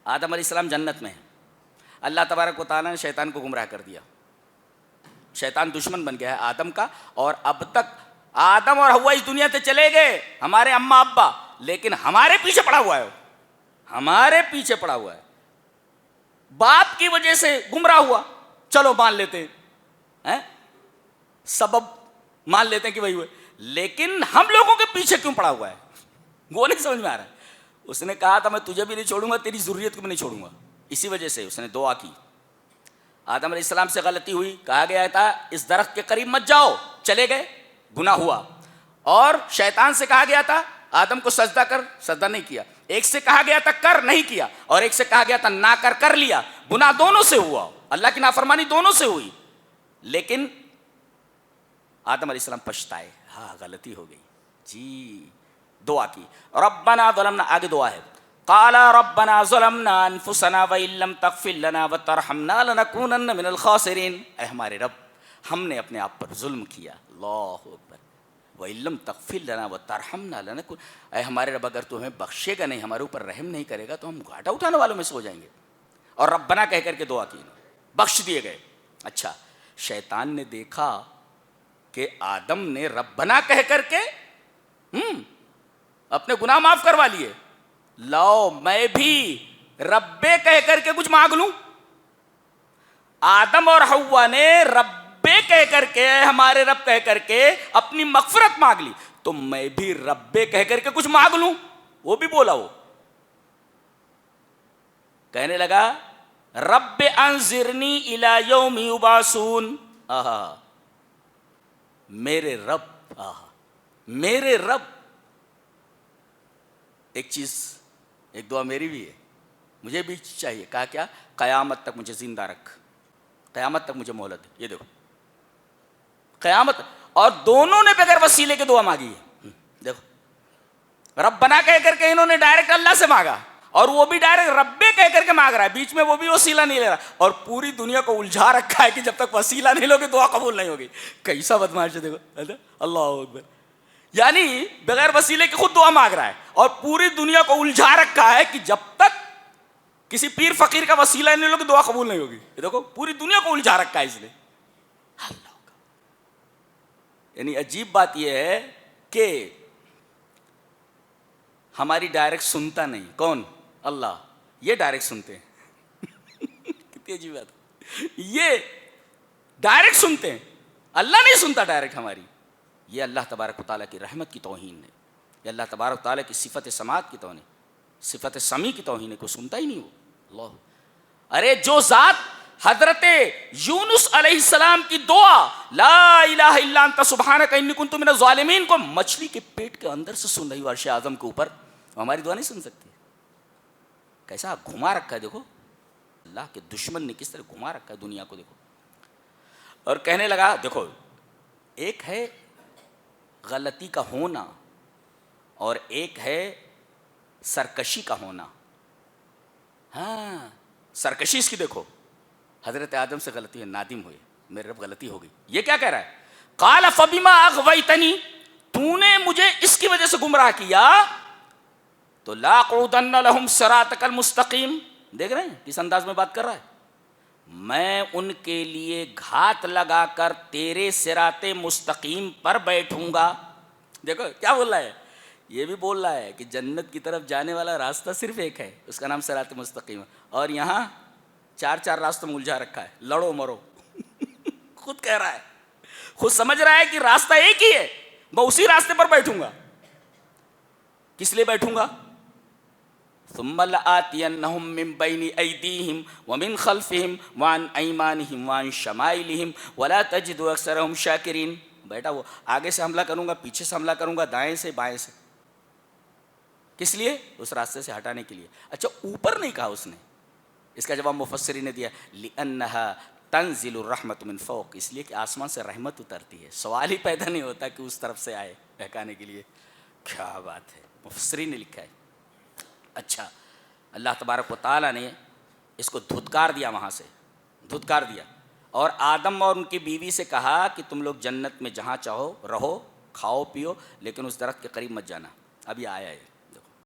آدم علیہ السلام جنت میں ہیں، اللہ تبارک و تعالیٰ نے شیطان کو گمراہ کر دیا، شیطان دشمن بن گیا ہے آدم کا، اور اب تک آدم اور حوا اس دنیا سے چلے گئے، ہمارے اماں ابا، لیکن ہمارے پیچھے پڑا ہوا ہے، ہمارے پیچھے پڑا ہوا ہے، باپ کی وجہ سے گمراہ ہوا، چلو مان لیتے ہیں، سبب مان لیتے ہیں کہ وہی ہوئے، لیکن ہم لوگوں کے پیچھے کیوں پڑا ہوا ہے وہ نہیں سمجھ میں آ رہا ہے۔ اس نے کہا تھا میں تجھے بھی نہیں چھوڑوں گا، تیری ذریت کو بھی نہیں چھوڑوں گا، اسی وجہ سے اس نے دعا کی۔ آدم علیہ السلام سے غلطی ہوئی، کہا گیا تھا اس درخت کے قریب مت جاؤ، چلے گئے، گناہ ہوا، اور شیطان سے کہا گیا تھا آدم کو سجدہ کر، سجدہ نہیں کیا، ایک سے کہا گیا تھا کر، نہیں کیا، اور ایک سے کہا گیا تھا نہ کر لیا، گناہ دونوں سے ہوا، اللہ کی نافرمانی دونوں سے ہوئی، لیکن آدم علیہ السلام پچھتائے، ہاں غلطی ہو گئی جی، دعا کی، ربنا ظلمنا، آگے دعا ہے، قال ربنا ظلمنا انفسنا وان لم تغفر لنا وترحمنا لنكونن من الخاسرین، اے ہمارے رب ہم نے اپنے آپ پر ظلم کیا، اللہ اکبر، وان لم تغفر لنا وترحمنا لنكون، اے ہمارے رب اگر تو ہمیں بخشے گا نہیں، ہمارے اوپر رحم نہیں کرے گا تو ہم گھاٹا اٹھانے والوں میں سے ہو جائیں گے، اور ربنا کہہ کر کے دعا کی، بخش دیے گئے۔ اچھا، شیطان نے دیکھا کہ آدم نے ربنا کہہ کر کے اپنے گناہ معاف کروا لیے، لاؤ میں بھی ربے کہہ کر کے کچھ مانگ لوں، آدم اور حوا نے ربے کہہ کر کے، ہمارے رب کہہ کر کے اپنی مغفرت مانگ لی، تو میں بھی ربے کہہ کر کے کچھ مانگ لوں، وہ بھی بولا، وہ کہنے لگا رب انظرنی الی یوم یبعثون، میرے رب، میرے رب، ایک چیز، ایک دعا میری بھی ہے، مجھے بھی چاہیے، کہا کیا، قیامت تک مجھے زندہ رکھ، قیامت تک مجھے مہلت دے، یہ دیکھو قیامت، اور دونوں نے بغیر وسیلے کے دعا مانگی ہے، دیکھو ربنا کہہ کر کے انہوں نے ڈائریکٹ اللہ سے مانگا، اور وہ بھی ڈائریکٹ ربے کہہ کر کے مانگ رہا ہے، بیچ میں وہ بھی وسیلہ نہیں لے رہا، اور پوری دنیا کو الجھا رکھا ہے کہ جب تک وسیلہ نہیں لوگے دعا قبول نہیں ہوگی، کیسا بدمعاش ہے دیکھو، اللہ اکبر، یعنی بغیر وسیلے کے خود دعا مانگ رہا ہے، اور پوری دنیا کو الجھا رکھا ہے کہ جب تک کسی پیر فقیر کا وسیلہ نہیں لوگے دعا قبول نہیں ہوگی، یہ دیکھو پوری دنیا کو الجھا رکھا ہے اس نے، اللہ کا، یعنی عجیب بات یہ ہے کہ ہماری ڈائریکٹ سنتا نہیں، کون؟ اللہ، یہ ڈائریکٹ سنتے ہیں کتنی عجیب بات ہے، یہ ڈائریکٹ سنتے ہیں، اللہ نہیں سنتا ڈائریکٹ ہماری، یہ اللہ تبارک و تعالیٰ کی رحمت کی توہین ہے، یہ اللہ تبارک و تعالیٰ کی صفت سماعت کی توہین، صفت سمیع کی توہین ہے، کوئی سنتا ہی نہیں وہ، اللہ، ارے جو ذات حضرت یونس علیہ السلام کی دعا لا الہ الا انت سبحانک انی کنت من الظالمین کو مچھلی کے پیٹ کے اندر سے سن رہی عرش اعظم کے اوپر، ہماری دعا نہیں سن سکتی، کیسا گھما رکھا ہے دیکھو، اللہ کے دشمن نے کس طرح گھما رکھا ہے دنیا کو، دیکھو، اور کہنے لگا، دیکھو ایک ہے غلطی کا ہونا اور ایک ہے سرکشی کا ہونا، ہاں سرکشی اس کی دیکھو، حضرت آدم سے غلطی ہے، نادم ہوئے، میرے رب غلطی ہو گئی، یہ کیا کہہ رہا ہے، قال فبما اغویتنی، تو نے مجھے اس کی وجہ سے گمراہ کیا، تو لاقعدن لہم صراطک المستقیم، دیکھ رہے ہیں کس انداز میں بات کر رہا ہے، میں ان کے لیے گھات لگا کر تیرے صراط مستقیم پر بیٹھوں گا، دیکھو کیا بول رہا ہے، یہ بھی بول رہا ہے کہ جنت کی طرف جانے والا راستہ صرف ایک ہے، اس کا نام صراط مستقیم ہے، اور یہاں چار راستوں میں الجھا رکھا ہے، لڑو مرو خود کہہ رہا ہے، خود سمجھ رہا ہے کہ راستہ ایک ہی ہے، میں اسی راستے پر بیٹھوں گا، کس لیے بیٹھوں گا، ثم لآتینہم من بین ایدیہم ومن خلفہم وعن ایمانہم وعن شمائلہم ولا تجد اکثرہم شاکرین، بیٹا وہ آگے سے حملہ کروں گا، پیچھے سے حملہ کروں گا، دائیں سے بائیں سے، کس لیے، اس راستے سے ہٹانے کے لیے، اچھا اوپر نہیں کہا اس نے، اس کا جواب مفسرین نے دیا لأنہا تنزل الرحمت من فوق، اس لیے کہ آسمان سے رحمت اترتی ہے، سوال ہی پیدا نہیں ہوتا کہ اس طرف سے آئے بہکانے کے لیے، کیا بات ہے، مفسرین نے لکھا ہے۔ اچھا، اللہ تبارک و تعالیٰ نے اس کو دھتکار دیا، وہاں سے دھتکار دیا، اور آدم اور ان کی بیوی سے کہا کہ تم لوگ جنت میں جہاں چاہو رہو، کھاؤ پیو، لیکن اس درخت کے قریب مت جانا، اب یہ آیا ہے،